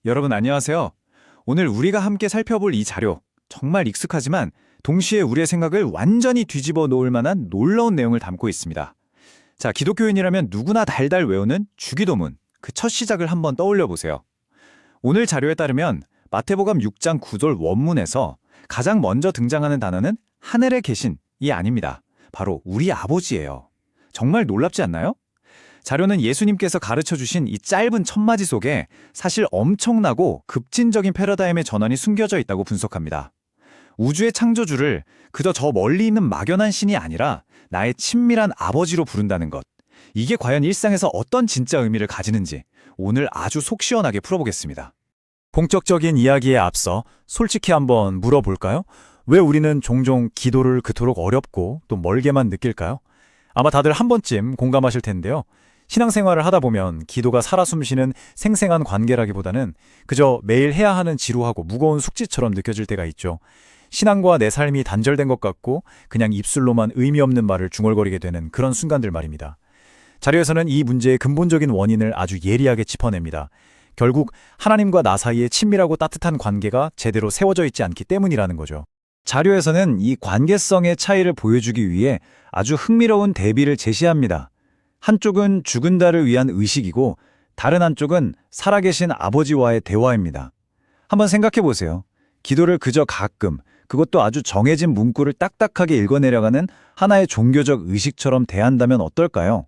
여러분 안녕하세요. 오늘 우리가 함께 살펴볼 이 자료, 정말 익숙하지만 동시에 우리의 생각을 완전히 뒤집어 놓을 만한 놀라운 내용을 담고 있습니다. 자, 기독교인이라면 누구나 달달 외우는 주기도문, 그 첫 시작을 한번 떠올려 보세요. 오늘 자료에 따르면 마태복음 6장 9절 원문에서 가장 먼저 등장하는 단어는 하늘에 계신이 아닙니다. 바로 우리 아버지예요. 정말 놀랍지 않나요? 자료는 예수님께서 가르쳐주신 이 짧은 첫마디 속에 사실 엄청나고 급진적인 패러다임의 전환이 숨겨져 있다고 분석합니다. 우주의 창조주를 그저 저 멀리 있는 막연한 신이 아니라 나의 친밀한 아버지로 부른다는 것. 이게 과연 일상에서 어떤 진짜 의미를 가지는지 오늘 아주 속 시원하게 풀어보겠습니다. 본격적인 이야기에 앞서 솔직히 한번 물어볼까요? 왜 우리는 종종 기도를 그토록 어렵고 또 멀게만 느낄까요? 아마 다들 한 번쯤 공감하실 텐데요. 신앙생활을 하다 보면 기도가 살아 숨쉬는 생생한 관계라기보다는 그저 매일 해야 하는 지루하고 무거운 숙제처럼 느껴질 때가 있죠. 신앙과 내 삶이 단절된 것 같고 그냥 입술로만 의미 없는 말을 중얼거리게 되는 그런 순간들 말입니다. 자료에서는 이 문제의 근본적인 원인을 아주 예리하게 짚어냅니다. 결국 하나님과 나 사이의 친밀하고 따뜻한 관계가 제대로 세워져 있지 않기 때문이라는 거죠. 자료에서는 이 관계성의 차이를 보여주기 위해 아주 흥미로운 대비를 제시합니다. 한쪽은 죽은 자를 위한 의식이고 다른 한쪽은 살아계신 아버지와의 대화입니다. 한번 생각해 보세요. 기도를 그저 가끔, 그것도 아주 정해진 문구를 딱딱하게 읽어내려가는 하나의 종교적 의식처럼 대한다면 어떨까요?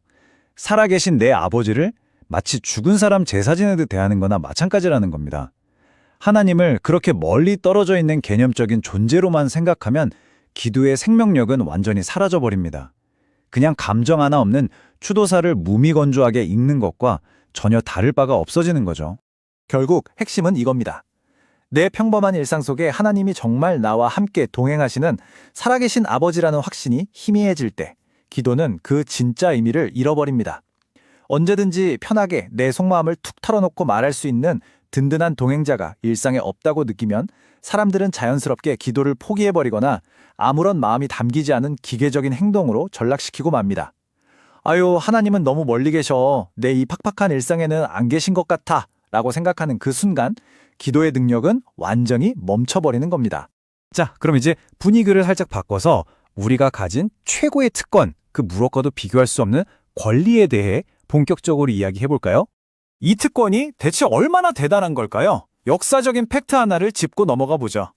살아계신 내 아버지를 마치 죽은 사람 제사 지내듯 대하는 거나 마찬가지라는 겁니다. 하나님을 그렇게 멀리 떨어져 있는 개념적인 존재로만 생각하면 기도의 생명력은 완전히 사라져버립니다. 그냥 감정 하나 없는 추도사를 무미건조하게 읽는 것과 전혀 다를 바가 없어지는 거죠. 결국 핵심은 이겁니다. 내 평범한 일상 속에 하나님이 정말 나와 함께 동행하시는 살아계신 아버지라는 확신이 희미해질 때 기도는 그 진짜 의미를 잃어버립니다. 언제든지 편하게 내 속마음을 툭 털어놓고 말할 수 있는 든든한 동행자가 일상에 없다고 느끼면 사람들은 자연스럽게 기도를 포기해버리거나 아무런 마음이 담기지 않은 기계적인 행동으로 전락시키고 맙니다. 아유, 하나님은 너무 멀리 계셔. 내 이 팍팍한 일상에는 안 계신 것 같아. 라고 생각하는 그 순간 기도의 능력은 완전히 멈춰버리는 겁니다. 자, 그럼 이제 분위기를 살짝 바꿔서 우리가 가진 최고의 특권, 그 무엇과도 비교할 수 없는 권리에 대해 본격적으로 이야기해볼까요? 이 특권이 대체 얼마나 대단한 걸까요? 역사적인 팩트 하나를 짚고 넘어가 보죠.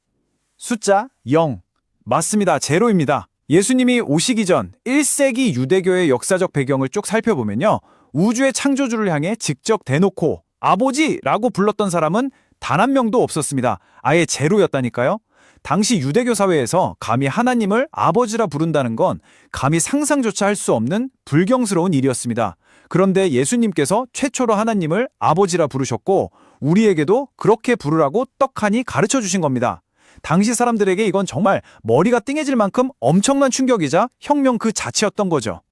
숫자 0. 맞습니다. 제로입니다. 예수님이 오시기 전 1세기 유대교의 역사적 배경을 쭉 살펴보면요. 우주의 창조주를 향해 직접 대놓고 아버지라고 불렀던 사람은 단 한 명도 없었습니다. 아예 제로였다니까요. 당시 유대교 사회에서 감히 하나님을 아버지라 부른다는 건 감히 상상조차 할 수 없는 불경스러운 일이었습니다. 그런데 예수님께서 최초로 하나님을 아버지라 부르셨고 우리에게도 그렇게 부르라고 떡하니 가르쳐 주신 겁니다. 당시 사람들에게 이건 정말 머리가 띵해질 만큼 엄청난 충격이자 혁명 그 자체였던 거죠.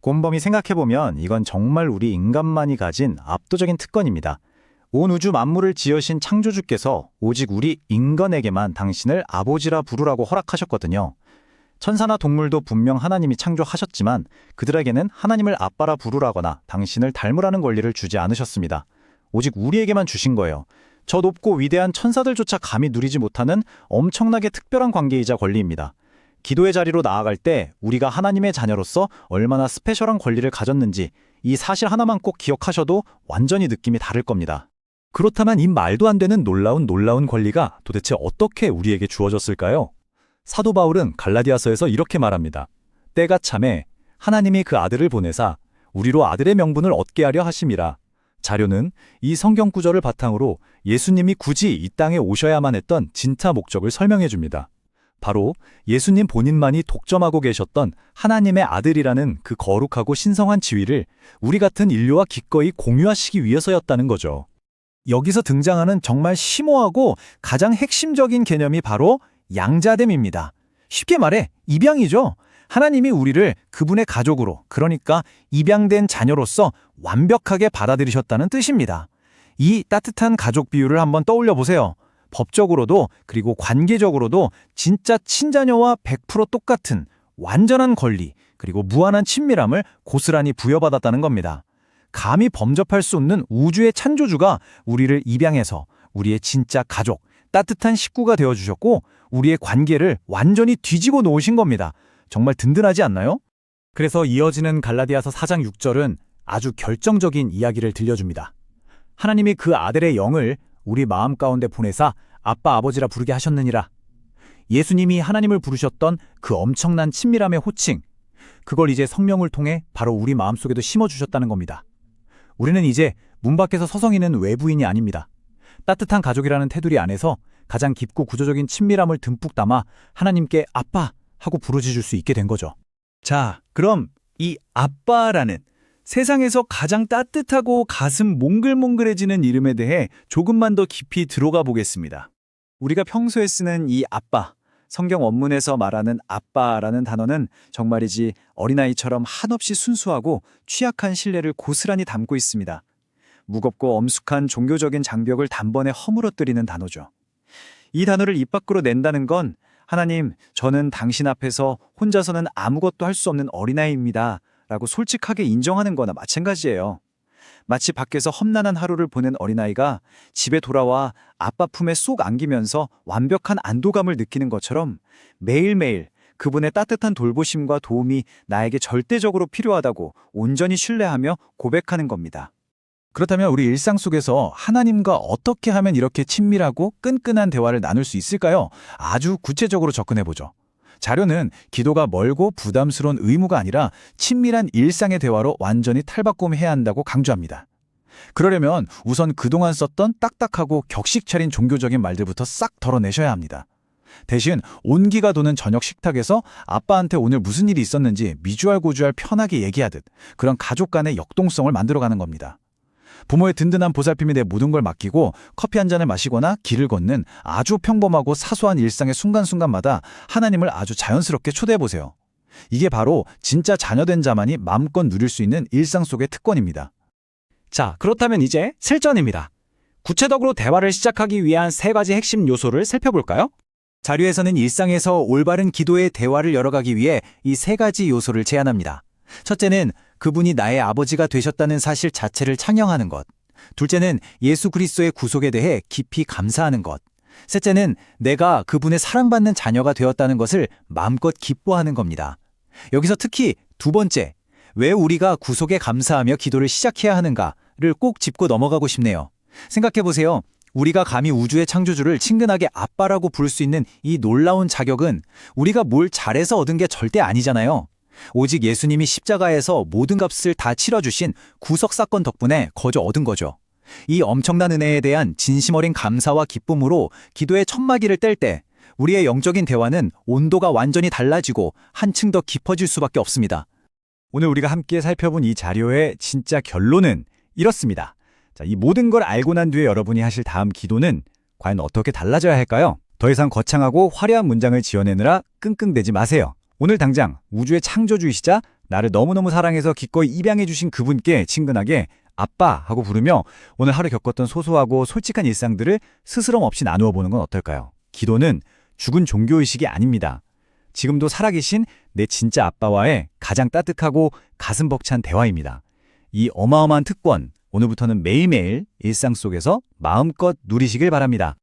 곰범이 생각해보면 이건 정말 우리 인간만이 가진 압도적인 특권입니다. 온 우주 만물을 지으신 창조주께서 오직 우리 인간에게만 당신을 아버지라 부르라고 허락하셨거든요. 천사나 동물도 분명 하나님이 창조하셨지만 그들에게는 하나님을 아빠라 부르라거나 당신을 닮으라는 권리를 주지 않으셨습니다. 오직 우리에게만 주신 거예요. 저 높고 위대한 천사들조차 감히 누리지 못하는 엄청나게 특별한 관계이자 권리입니다. 기도의 자리로 나아갈 때 우리가 하나님의 자녀로서 얼마나 스페셜한 권리를 가졌는지 이 사실 하나만 꼭 기억하셔도 완전히 느낌이 다를 겁니다. 그렇다면 이 말도 안 되는 놀라운 권리가 도대체 어떻게 우리에게 주어졌을까요? 사도 바울은 갈라디아서에서 이렇게 말합니다. 때가 참에 하나님이 그 아들을 보내사 우리로 아들의 명분을 얻게 하려 하심이라. 자료는 이 성경 구절을 바탕으로 예수님이 굳이 이 땅에 오셔야만 했던 진짜 목적을 설명해 줍니다. 바로 예수님 본인만이 독점하고 계셨던 하나님의 아들이라는 그 거룩하고 신성한 지위를 우리 같은 인류와 기꺼이 공유하시기 위해서였다는 거죠. 여기서 등장하는 정말 심오하고 가장 핵심적인 개념이 바로 양자됨입니다. 쉽게 말해 입양이죠. 하나님이 우리를 그분의 가족으로, 그러니까 입양된 자녀로서 완벽하게 받아들이셨다는 뜻입니다. 이 따뜻한 가족 비유를 한번 떠올려 보세요. 법적으로도 그리고 관계적으로도 진짜 친자녀와 100% 똑같은 완전한 권리 그리고 무한한 친밀함을 고스란히 부여받았다는 겁니다. 감히 범접할 수 없는 우주의 창조주가 우리를 입양해서 우리의 진짜 가족, 따뜻한 식구가 되어주셨고 우리의 관계를 완전히 뒤집어 놓으신 겁니다. 정말 든든하지 않나요? 그래서 이어지는 갈라디아서 4장 6절은 아주 결정적인 이야기를 들려줍니다. 하나님이 그 아들의 영을 우리 마음 가운데 보내사 아빠 아버지라 부르게 하셨느니라. 예수님이 하나님을 부르셨던 그 엄청난 친밀함의 호칭, 그걸 이제 성령을 통해 바로 우리 마음속에도 심어주셨다는 겁니다. 우리는 이제 문 밖에서 서성이는 외부인이 아닙니다. 따뜻한 가족이라는 테두리 안에서 가장 깊고 구조적인 친밀함을 듬뿍 담아 하나님께 아빠 하고 부르짖을 수 있게 된 거죠. 자, 그럼 이 아빠라는 세상에서 가장 따뜻하고 가슴 몽글몽글해지는 이름에 대해 조금만 더 깊이 들어가 보겠습니다. 우리가 평소에 쓰는 이 아빠, 성경 원문에서 말하는 아빠라는 단어는 정말이지 어린아이처럼 한없이 순수하고 취약한 신뢰를 고스란히 담고 있습니다. 무겁고 엄숙한 종교적인 장벽을 단번에 허물어뜨리는 단어죠. 이 단어를 입 밖으로 낸다는 건 하나님, 저는 당신 앞에서 혼자서는 아무것도 할 수 없는 어린아이입니다 라고 솔직하게 인정하는 거나 마찬가지예요. 마치 밖에서 험난한 하루를 보낸 어린아이가 집에 돌아와 아빠 품에 쏙 안기면서 완벽한 안도감을 느끼는 것처럼 매일매일 그분의 따뜻한 돌보심과 도움이 나에게 절대적으로 필요하다고 온전히 신뢰하며 고백하는 겁니다. 그렇다면 우리 일상 속에서 하나님과 어떻게 하면 이렇게 친밀하고 끈끈한 대화를 나눌 수 있을까요? 아주 구체적으로 접근해보죠. 자료는 기도가 멀고 부담스러운 의무가 아니라 친밀한 일상의 대화로 완전히 탈바꿈해야 한다고 강조합니다. 그러려면 우선 그동안 썼던 딱딱하고 격식 차린 종교적인 말들부터 싹 덜어내셔야 합니다. 대신 온기가 도는 저녁 식탁에서 아빠한테 오늘 무슨 일이 있었는지 미주알고주알 편하게 얘기하듯 그런 가족 간의 역동성을 만들어가는 겁니다. 부모의 든든한 보살핌에 내 모든 걸 맡기고 커피 한 잔을 마시거나 길을 걷는 아주 평범하고 사소한 일상의 순간순간마다 하나님을 아주 자연스럽게 초대해보세요. 이게 바로 진짜 자녀된 자만이 마음껏 누릴 수 있는 일상 속의 특권입니다. 자, 그렇다면 이제 실전입니다. 구체적으로 대화를 시작하기 위한 3가지 핵심 요소를 살펴볼까요? 자료에서는 일상에서 올바른 기도의 대화를 열어가기 위해 이 3가지 요소를 제안합니다. 첫째는 그분이 나의 아버지가 되셨다는 사실 자체를 찬양하는 것. 둘째는 예수 그리스도의 구속에 대해 깊이 감사하는 것. 셋째는 내가 그분의 사랑받는 자녀가 되었다는 것을 마음껏 기뻐하는 겁니다. 여기서 특히 두 번째, 왜 우리가 구속에 감사하며 기도를 시작해야 하는가를 꼭 짚고 넘어가고 싶네요. 생각해보세요. 우리가 감히 우주의 창조주를 친근하게 아빠라고 부를 수 있는 이 놀라운 자격은 우리가 뭘 잘해서 얻은 게 절대 아니잖아요. 오직 예수님이 십자가에서 모든 값을 다 치러주신 구속사건 덕분에 거저 얻은 거죠. 이 엄청난 은혜에 대한 진심 어린 감사와 기쁨으로 기도의 첫 마디를 뗄 때 우리의 영적인 대화는 온도가 완전히 달라지고 한층 더 깊어질 수밖에 없습니다. 오늘 우리가 함께 살펴본 이 자료의 진짜 결론은 이렇습니다. 자, 이 모든 걸 알고 난 뒤에 여러분이 하실 다음 기도는 과연 어떻게 달라져야 할까요? 더 이상 거창하고 화려한 문장을 지어내느라 끙끙대지 마세요. 오늘 당장 우주의 창조주이시자 나를 너무너무 사랑해서 기꺼이 입양해 주신 그분께 친근하게 아빠 하고 부르며 오늘 하루 겪었던 소소하고 솔직한 일상들을 스스럼 없이 나누어 보는 건 어떨까요? 기도는 죽은 종교의식이 아닙니다. 지금도 살아계신 내 진짜 아빠와의 가장 따뜻하고 가슴 벅찬 대화입니다. 이 어마어마한 특권, 오늘부터는 매일매일 일상 속에서 마음껏 누리시길 바랍니다.